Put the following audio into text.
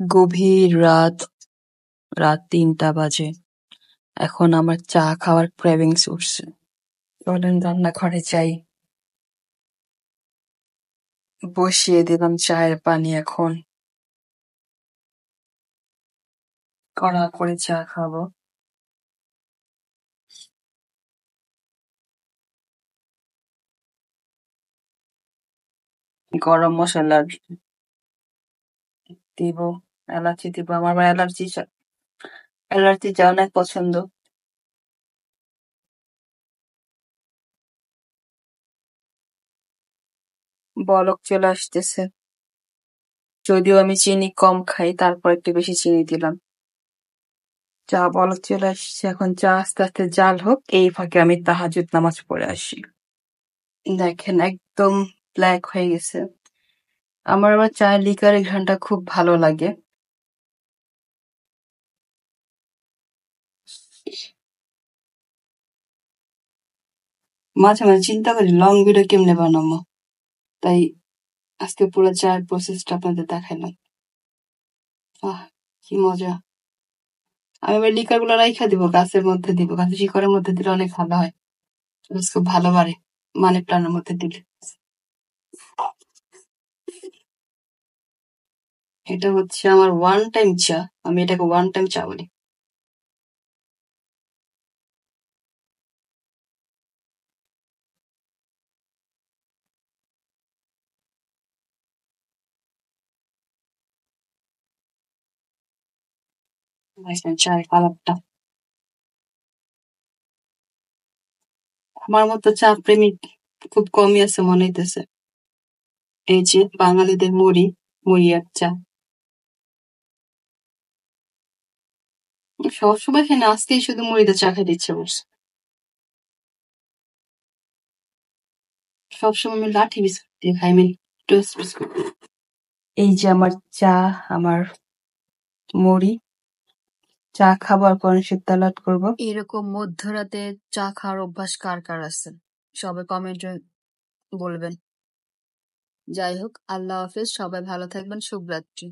গভীর রাত, রাত ৩টা বাজে। এখন আমার চা খাওয়ার ক্রেভিংস উঠছে। চলেন রান্নাঘরে যাই। বসিয়ে দিলাম চায়ের পানি এখন। কড়া করে চা খাবো। গরম মশলা দিব, এলাচি দিব। আমার আবার অ্যালার্জি চা অনেক পছন্দ। বলক চলে আসতেছে। যদিও আমি চিনি কম খাই, তারপর একটু বেশি চিনি দিলাম। চা বলক চলে আসছে, এখন চা আস্তে আস্তে জাল হোক, এই ফাঁকে আমি তাহাজ্জুদ নামাজ পড়ে আসি। দেখেন একদম ব্ল্যাক হয়ে গেছে। আমার আবার চায়ের লিকারের ঘ্রাণটা খুব ভালো লাগে। মাঝে মাঝে চিন্তা করি লং ভিডিও কেমনে বানাবো, তাই আজকে পুরো চায়ের প্রসেসটা আপনাদের দেখাইলাম। আহ কি মজা! আমি এবার লিকার গুলো রাইখা দিব, গাছের মধ্যে দিব, গাছের শিকড়ের মধ্যে দিলে অনেক ভালো হয়। খুব ভালো বাড়ে মানি প্ল্যান্টের মধ্যে দিলে। এটা হচ্ছে আমার ওয়ান টাইম চা, আমি এটাকে ওয়ান টাইম চা বলি। দেখেন চায়ের কালারটা। আমার মতো চা প্রেমিক খুব কমই আছে মনে হইতেছে। এই যে বাঙালিদের মুড়ি আর চা। সবসময় খাই না, আজকেই শুধু মুড়িতে চা খেতে ইচ্ছে করছে। সবসময় আমি লাঠি বিস্কুট দিয়ে খাই, আমি টোস্ট বিস্কুট। এই যে আমার চা, আমার মুড়ি। চা খাবার পরে তেলাওয়াত করবো। এরকম মধ্যরাতে চা খাওয়ার অভ্যাস কার কার আছে সবাই কমেন্টে বলবেন। যাই হোক, আল্লাহ হাফেজ, সবাই ভালো থাকবেন, শুভরাত্রি।